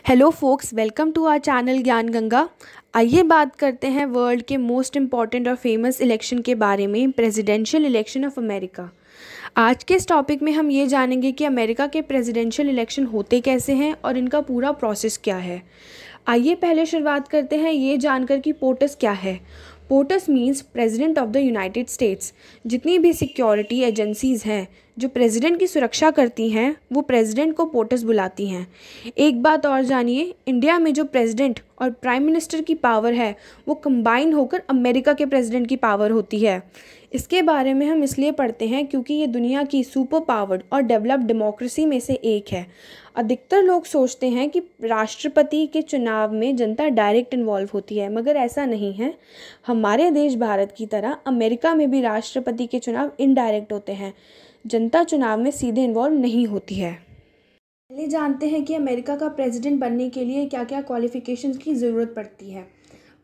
Hello folks, welcome to our channel Gyan Ganga. आइए बात करते हैं वर्ल्ड के मोस्ट इम्पॉर्टेंट और फेमस इलेक्शन के बारे में, प्रेसिडेंशियल इलेक्शन ऑफ अमेरिका। आज के इस टॉपिक में हम ये जानेंगे कि अमेरिका के प्रेसिडेंशियल इलेक्शन होते कैसे हैं और इनका पूरा प्रोसेस क्या है। आइए पहले शुरुआत करते हैं ये जानकर कि पोटस क्या है। POTUS means president of the United states. जितनी भी सिक्योरिटी एजेंसीज़ हैं जो प्रेसिडेंट की सुरक्षा करती हैं वो प्रेसिडेंट को पोटस बुलाती हैं। एक बात और जानिए, इंडिया में जो प्रेसिडेंट और प्राइम मिनिस्टर की पावर है वो कंबाइन होकर अमेरिका के प्रेसिडेंट की पावर होती है। इसके बारे में हम इसलिए पढ़ते हैं क्योंकि ये दुनिया की सुपर पावर्ड और डेवलप्ड डेमोक्रेसी में से एक है। अधिकतर लोग सोचते हैं कि राष्ट्रपति के चुनाव में जनता डायरेक्ट इन्वॉल्व होती है, मगर ऐसा नहीं है। हमारे देश भारत की तरह अमेरिका में भी राष्ट्रपति के चुनाव इनडायरेक्ट होते हैं। जनता चुनाव में सीधे इन्वॉल्व नहीं होती है। पहले जानते हैं कि अमेरिका का प्रेसिडेंट बनने के लिए क्या क्या क्वालिफिकेशंस की ज़रूरत पड़ती है।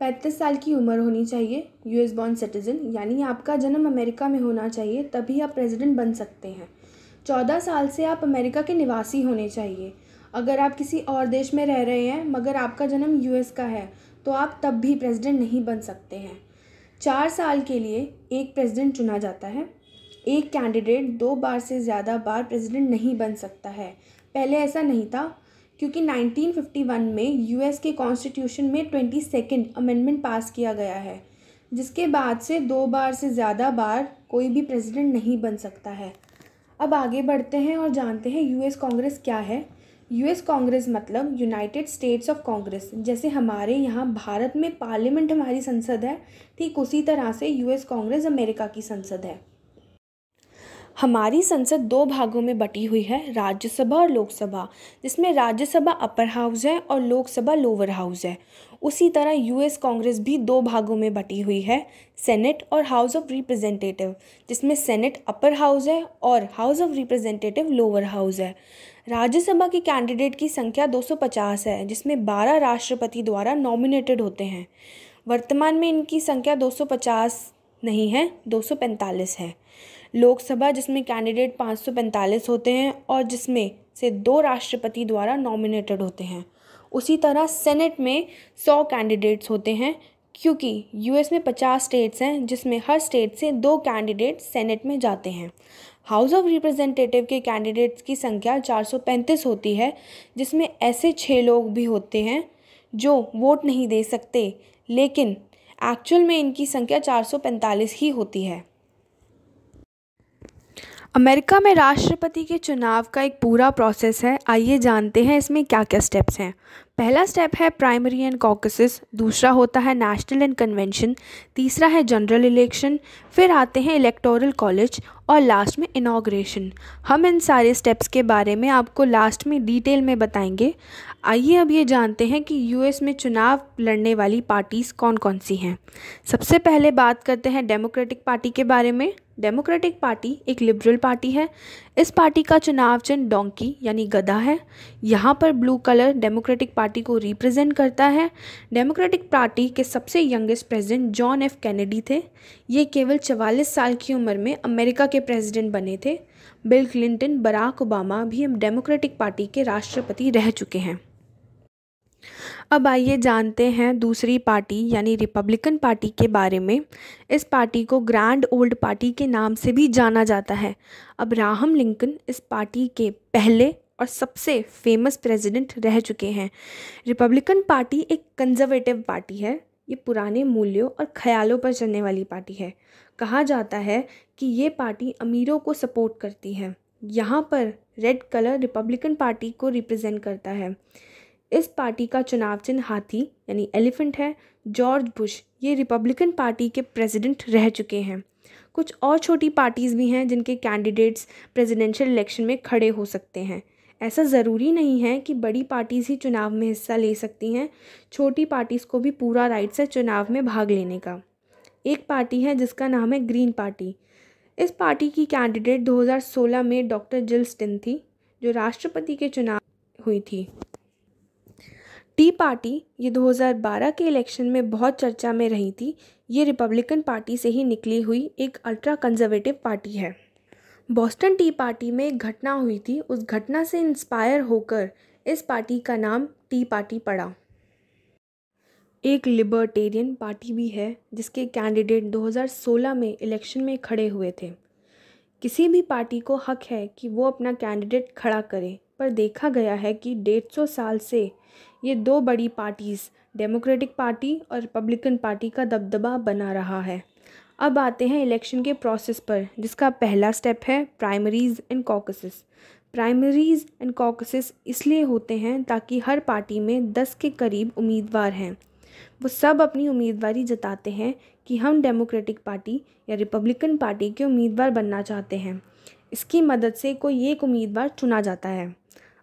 35 साल की उम्र होनी चाहिए, यूएस बॉर्न सिटीज़न, यानी आपका जन्म अमेरिका में होना चाहिए, तभी आप प्रेसिडेंट बन सकते हैं। 14 साल से आप अमेरिका के निवासी होने चाहिए। अगर आप किसी और देश में रह रहे हैं मगर आपका जन्म यूएस का है तो आप तब भी प्रेसिडेंट नहीं बन सकते हैं। 4 साल के लिए एक प्रेसिडेंट चुना जाता है। एक कैंडिडेट 2 बार से ज़्यादा बार प्रेसिडेंट नहीं बन सकता है। पहले ऐसा नहीं था क्योंकि 1951 में यूएस के कॉन्स्टिट्यूशन में 22nd अमेंडमेंट पास किया गया है, जिसके बाद से 2 बार से ज़्यादा बार कोई भी प्रेसिडेंट नहीं बन सकता है। अब आगे बढ़ते हैं और जानते हैं यूएस कांग्रेस क्या है। यूएस कांग्रेस मतलब यूनाइटेड स्टेट्स ऑफ कांग्रेस। जैसे हमारे यहाँ भारत में पार्लियामेंट हमारी संसद है, ठीक उसी तरह से यूएस कांग्रेस अमेरिका की संसद है। हमारी संसद 2 भागों में बटी हुई है, राज्यसभा और लोकसभा, जिसमें राज्यसभा अपर हाउस है और लोकसभा लोअर हाउस है। उसी तरह यूएस कांग्रेस भी 2 भागों में बटी हुई है, सेनेट और हाउस ऑफ रिप्रेजेंटेटिव, जिसमें सेनेट अपर हाउस है और house of representative lower house है। राज्यसभा के कैंडिडेट की संख्या 250 है, जिसमें 12 राष्ट्रपति द्वारा नॉमिनेटेड होते हैं। वर्तमान में इनकी संख्या 250 नहीं है, 245 है। लोकसभा जिसमें कैंडिडेट 545 होते हैं और जिसमें से 2 राष्ट्रपति द्वारा नॉमिनेटेड होते हैं। उसी तरह सेनेट में 100 कैंडिडेट्स होते हैं, क्योंकि यूएस में 50 स्टेट्स हैं जिसमें हर स्टेट से 2 कैंडिडेट सेनेट में जाते हैं। हाउस ऑफ रिप्रेजेंटेटिव के कैंडिडेट्स की संख्या 435 होती है, जिसमें ऐसे 6 लोग भी होते हैं जो वोट नहीं दे सकते, लेकिन एक्चुअल में इनकी संख्या 445 ही होती है। अमेरिका में राष्ट्रपति के चुनाव का एक पूरा प्रोसेस है। आइए जानते हैं इसमें क्या क्या स्टेप्स हैं। पहला स्टेप है प्राइमरी एंड कॉकसेस, दूसरा होता है नेशनल एंड कन्वेंशन, तीसरा है जनरल इलेक्शन, फिर आते हैं इलेक्टोरल कॉलेज और लास्ट में इनॉग्रेशन। हम इन सारे स्टेप्स के बारे में आपको लास्ट में डिटेल में बताएंगे। आइए अब ये जानते हैं कि यूएस में चुनाव लड़ने वाली पार्टीज़ कौन कौन सी हैं। सबसे पहले बात करते हैं डेमोक्रेटिक पार्टी के बारे में। डेमोक्रेटिक पार्टी एक लिबरल पार्टी है। इस पार्टी का चुनाव चिन्ह डोंकी यानी गधा है। यहाँ पर ब्लू कलर डेमोक्रेटिक पार्टी को रिप्रेजेंट करता है। डेमोक्रेटिक पार्टी के सबसे youngest president John F Kennedy थे। ये केवल 44 साल की उम्र में अमेरिका के प्रेसिडेंट बने थे। बिल क्लिंटन, बराक ओबामा भी डेमोक्रेटिक पार्टी के राष्ट्रपति रह चुके हैं। अब आइए जानते हैं दूसरी पार्टी यानी रिपब्लिकन पार्टी के बारे में। इस पार्टी को ग्रैंड ओल्ड पार्टी के नाम से भी जाना जाता है। अब्राहम लिंकन इस पार्टी के पहले और सबसे फेमस प्रेसिडेंट रह चुके हैं। रिपब्लिकन पार्टी एक कंजर्वेटिव पार्टी है। ये पुराने मूल्यों और ख्यालों पर चलने वाली पार्टी है। कहा जाता है कि ये पार्टी अमीरों को सपोर्ट करती है। यहाँ पर रेड कलर रिपब्लिकन पार्टी को रिप्रेजेंट करता है। इस पार्टी का चुनाव चिन्ह हाथी यानी एलिफेंट है। जॉर्ज बुश ये रिपब्लिकन पार्टी के प्रेसिडेंट रह चुके हैं। कुछ और छोटी पार्टीज़ भी हैं जिनके कैंडिडेट्स प्रेसिडेंशियल इलेक्शन में खड़े हो सकते हैं। ऐसा ज़रूरी नहीं है कि बड़ी पार्टीज़ ही चुनाव में हिस्सा ले सकती हैं। छोटी पार्टीज़ को भी पूरा राइट है चुनाव में भाग लेने का। एक पार्टी है जिसका नाम है ग्रीन पार्टी। इस पार्टी की कैंडिडेट 2016 में डॉक्टर जिल स्टिन थी, जो राष्ट्रपति के चुनाव हुई थी। टी पार्टी ये 2012 के इलेक्शन में बहुत चर्चा में रही थी। ये रिपब्लिकन पार्टी से ही निकली हुई एक अल्ट्रा कंजर्वेटिव पार्टी है। बॉस्टन टी पार्टी में एक घटना हुई थी। उस घटना से इंस्पायर होकर इस पार्टी का नाम टी पार्टी पड़ा। एक लिबर्टेरियन पार्टी भी है जिसके कैंडिडेट 2016 में इलेक्शन में खड़े हुए थे। किसी भी पार्टी को हक है कि वो अपना कैंडिडेट खड़ा करे, पर देखा गया है कि 150 साल से ये दो बड़ी पार्टीज़ डेमोक्रेटिक पार्टी और रिपब्लिकन पार्टी का दबदबा बना रहा है। अब आते हैं इलेक्शन के प्रोसेस पर, जिसका पहला स्टेप है प्राइमरीज़ एंड कॉकसेस। प्राइमरीज़ एंड कॉकसेस इसलिए होते हैं ताकि हर पार्टी में 10 के करीब उम्मीदवार हैं। वो सब अपनी उम्मीदवारी जताते हैं कि हम डेमोक्रेटिक पार्टी या रिपब्लिकन पार्टी के उम्मीदवार बनना चाहते हैं। इसकी मदद से कोई एक उम्मीदवार चुना जाता है।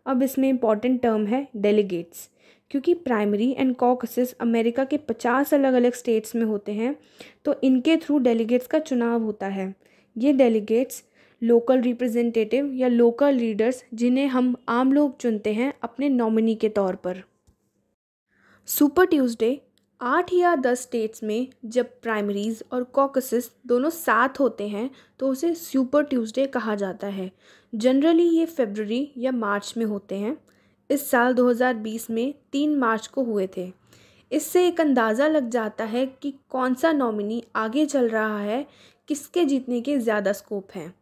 अब इसमें इम्पॉर्टेंट टर्म है डेलीगेट्स। क्योंकि प्राइमरी एंड कॉकसेस अमेरिका के 50 अलग अलग स्टेट्स में होते हैं, तो इनके थ्रू डेलीगेट्स का चुनाव होता है। ये डेलीगेट्स लोकल रिप्रेजेंटेटिव या लोकल लीडर्स, जिन्हें हम आम लोग चुनते हैं अपने नॉमिनी के तौर पर। सुपर ट्यूसडे 8 या 10 स्टेट्स में जब प्राइमरीज़ और कॉकसेस दोनों साथ होते हैं तो उसे सुपर ट्यूसडे कहा जाता है। जनरली ये फरवरी या मार्च में होते हैं। इस साल 2020 में 3 मार्च को हुए थे। इससे एक अंदाज़ा लग जाता है कि कौन सा नॉमिनी आगे चल रहा है, किसके जीतने के ज़्यादा स्कोप हैं।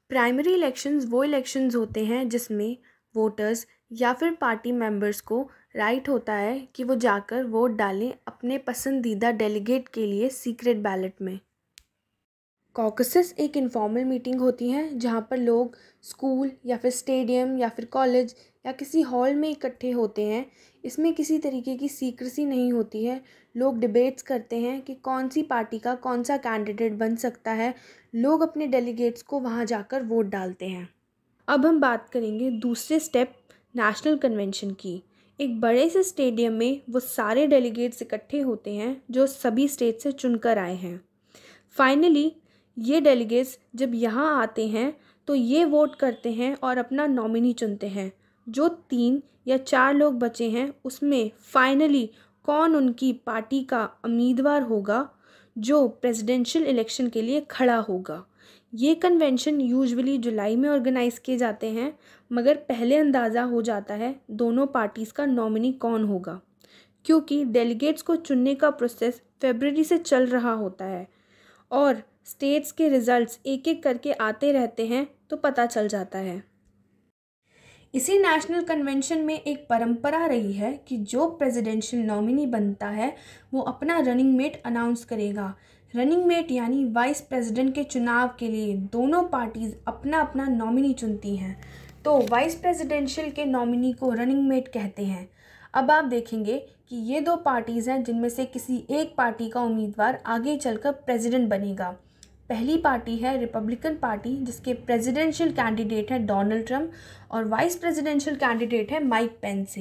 प्राइमरी इलेक्शंस वो इलेक्शंस होते हैं जिसमें वोटर्स या फिर पार्टी मेंबर्स को राइट होता है कि वो जाकर वोट डालें अपने पसंदीदा डेलीगेट के लिए सीक्रेट बैलेट में। कॉकसेस एक इनफॉर्मल मीटिंग होती है जहाँ पर लोग स्कूल या फिर स्टेडियम या फिर कॉलेज या किसी हॉल में इकट्ठे होते हैं। इसमें किसी तरीके की सीक्रेसी नहीं होती है। लोग डिबेट्स करते हैं कि कौन सी पार्टी का कौन सा कैंडिडेट बन सकता है। लोग अपने डेलीगेट्स को वहाँ जाकर वोट डालते हैं। अब हम बात करेंगे दूसरे स्टेप नेशनल कन्वेंशन की। एक बड़े से स्टेडियम में वो सारे डेलीगेट्स इकट्ठे होते हैं जो सभी स्टेट से चुनकर आए हैं। फाइनली ये डेलीगेट्स जब यहाँ आते हैं तो ये वोट करते हैं और अपना नॉमिनी चुनते हैं। जो 3 या 4 लोग बचे हैं उसमें फाइनली कौन उनकी पार्टी का उम्मीदवार होगा जो प्रेसिडेंशियल इलेक्शन के लिए खड़ा होगा। ये कन्वेंशन यूजुअली जुलाई में ऑर्गेनाइज़ किए जाते हैं, मगर पहले अंदाज़ा हो जाता है दोनों पार्टीज़ का नॉमिनी कौन होगा, क्योंकि डेलीगेट्स को चुनने का प्रोसेस फरवरी से चल रहा होता है और स्टेट्स के रिज़ल्ट्स एक एक करके आते रहते हैं तो पता चल जाता है। इसी नेशनल कन्वेंशन में एक परंपरा रही है कि जो प्रेसिडेंशियल नॉमिनी बनता है वो अपना रनिंग मेट अनाउंस करेगा। रनिंग मेट यानी वाइस प्रेसिडेंट के चुनाव के लिए दोनों पार्टीज़ अपना अपना नॉमिनी चुनती हैं, तो वाइस प्रेसिडेंशियल के नॉमिनी को रनिंग मेट कहते हैं। अब आप देखेंगे कि ये दो पार्टीज़ हैं जिनमें से किसी एक पार्टी का उम्मीदवार आगे चलकर प्रेसिडेंट बनेगा। पहली पार्टी है रिपब्लिकन पार्टी, जिसके प्रेसिडेंशियल कैंडिडेट है डोनाल्ड ट्रंप और वाइस प्रेसिडेंशियल कैंडिडेट है माइक पेंस।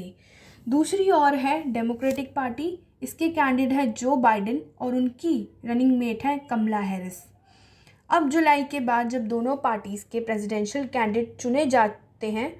दूसरी ओर है डेमोक्रेटिक पार्टी, इसके कैंडिडेट है जो बाइडेन और उनकी रनिंग मेट है कमला हैरिस। अब जुलाई के बाद जब दोनों पार्टीज़ के प्रेसिडेंशियल कैंडिडेट चुने जाते हैं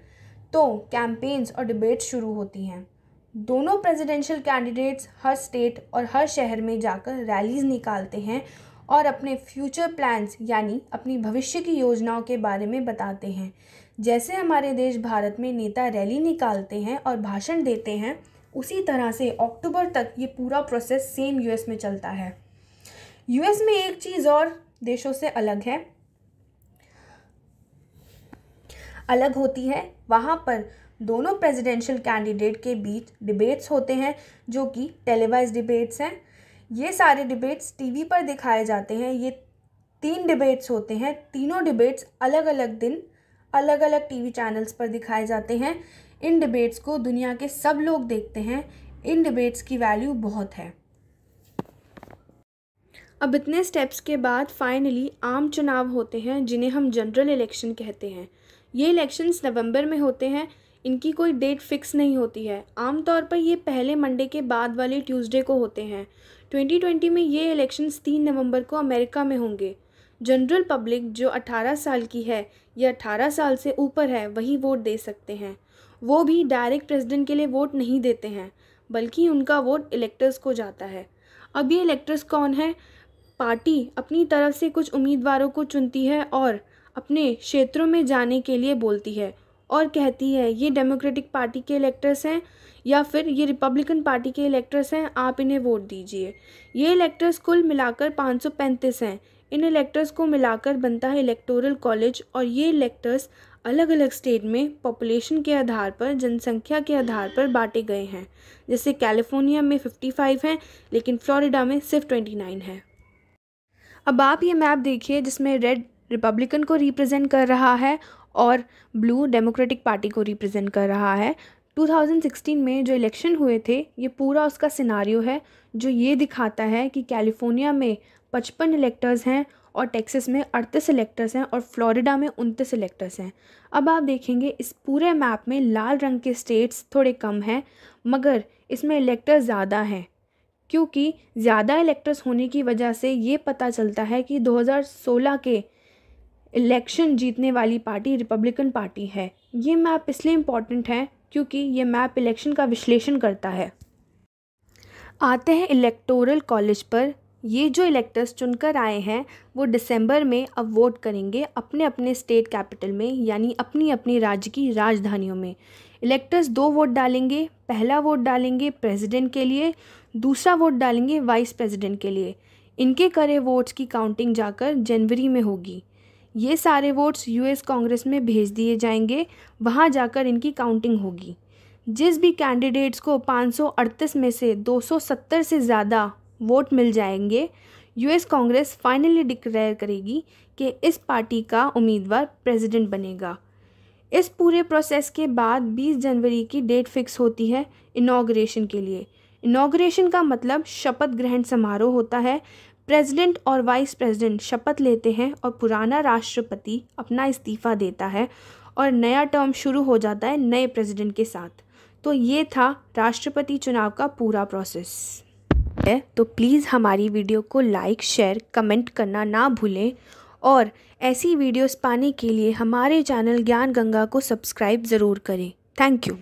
तो कैंपेन्स और डिबेट्स शुरू होती हैं। दोनों प्रेसिडेंशियल कैंडिडेट्स हर स्टेट और हर शहर में जाकर रैलीज़ निकालते हैं और अपने फ्यूचर प्लान्स यानी अपनी भविष्य की योजनाओं के बारे में बताते हैं। जैसे हमारे देश भारत में नेता रैली निकालते हैं और भाषण देते हैं, उसी तरह से अक्टूबर तक ये पूरा प्रोसेस सेम यूएस में चलता है। यूएस में एक चीज़ और देशों से अलग होती है, वहाँ पर दोनों प्रेसिडेंशियल कैंडिडेट के बीच डिबेट्स होते हैं जो कि टेलीवाइज डिबेट्स हैं। ये सारे डिबेट्स टीवी पर दिखाए जाते हैं। ये 3 डिबेट्स होते हैं। तीनों डिबेट्स अलग अलग दिन अलग अलग टीवी चैनल्स पर दिखाए जाते हैं। इन डिबेट्स को दुनिया के सब लोग देखते हैं। इन डिबेट्स की वैल्यू बहुत है। अब इतने स्टेप्स के बाद फाइनली आम चुनाव होते हैं जिन्हें हम जनरल इलेक्शन कहते हैं। ये इलेक्शंस नवंबर में होते हैं। इनकी कोई डेट फिक्स नहीं होती है। आमतौर पर ये पहले मंडे के बाद वाले ट्यूसडे को होते हैं। 2020 में ये इलेक्शंस 3 नवंबर को अमेरिका में होंगे। जनरल पब्लिक जो 18 साल की है या 18 साल से ऊपर है वही वोट दे सकते हैं। वो भी डायरेक्ट प्रेसिडेंट के लिए वोट नहीं देते हैं, बल्कि उनका वोट इलेक्टर्स को जाता है। अब ये इलेक्टर्स कौन है? पार्टी अपनी तरफ से कुछ उम्मीदवारों को चुनती है और अपने क्षेत्रों में जाने के लिए बोलती है। और कहती है ये डेमोक्रेटिक पार्टी के इलेक्टर्स हैं या फिर ये रिपब्लिकन पार्टी के इलेक्टर्स हैं, आप इन्हें वोट दीजिए। ये इलेक्टर्स कुल मिलाकर 535 हैं। इन इलेक्टर्स को मिलाकर बनता है इलेक्टोरल कॉलेज, और ये इलेक्टर्स अलग अलग स्टेट में पॉपुलेशन के आधार पर, जनसंख्या के आधार पर बांटे गए हैं। जैसे कैलिफोर्निया में 55 हैं, लेकिन फ्लोरिडा में सिर्फ 29 हैं। अब आप ये मैप देखिए जिसमें रेड रिपब्लिकन को रिप्रेजेंट कर रहा है और ब्लू डेमोक्रेटिक पार्टी को रिप्रेजेंट कर रहा है। 2016 में जो इलेक्शन हुए थे, ये पूरा उसका सिनारियो है जो ये दिखाता है कि कैलिफोर्निया में 55 इलेक्टर्स हैं और टेक्सास में 38 इलेक्टर्स हैं और फ्लोरिडा में 29 इलेक्टर्स हैं। अब आप देखेंगे इस पूरे मैप में लाल रंग के स्टेट्स थोड़े कम हैं, मगर इसमें इलेक्टर्स ज़्यादा हैं, क्योंकि ज़्यादा इलेक्टर्स होने की वजह से ये पता चलता है कि 2016 के इलेक्शन जीतने वाली पार्टी रिपब्लिकन पार्टी है। ये मैप इसलिए इम्पॉर्टेंट है क्योंकि ये मैप इलेक्शन का विश्लेषण करता है। आते हैं इलेक्टोरल कॉलेज पर। ये जो इलेक्टर्स चुनकर आए हैं वो दिसंबर में अब वोट करेंगे अपने अपने स्टेट कैपिटल में, यानी अपनी अपनी राज्य की राजधानियों में। इलेक्टर्स 2 वोट डालेंगे। पहला वोट डालेंगे प्रेसिडेंट के लिए, दूसरा वोट डालेंगे वाइस प्रेसिडेंट के लिए। इनके करे वोट्स की काउंटिंग जाकर जनवरी में होगी। ये सारे वोट्स यूएस कांग्रेस में भेज दिए जाएंगे, वहाँ जाकर इनकी काउंटिंग होगी। जिस भी कैंडिडेट्स को 538 में से 270 से ज़्यादा वोट मिल जाएंगे, यूएस कांग्रेस फाइनली डिक्लेयर करेगी कि इस पार्टी का उम्मीदवार प्रेसिडेंट बनेगा। इस पूरे प्रोसेस के बाद 20 जनवरी की डेट फिक्स होती है इनॉग्रेशन के लिए। इनॉग्रेशन का मतलब शपथ ग्रहण समारोह होता है। प्रेसिडेंट और वाइस प्रेसिडेंट शपथ लेते हैं और पुराना राष्ट्रपति अपना इस्तीफ़ा देता है और नया टर्म शुरू हो जाता है नए प्रेसिडेंट के साथ। तो ये था राष्ट्रपति चुनाव का पूरा प्रोसेस है। तो प्लीज़ हमारी वीडियो को लाइक, शेयर, कमेंट करना ना भूलें और ऐसी वीडियोस पाने के लिए हमारे चैनल ज्ञान गंगा को सब्सक्राइब ज़रूर करें। Thank you.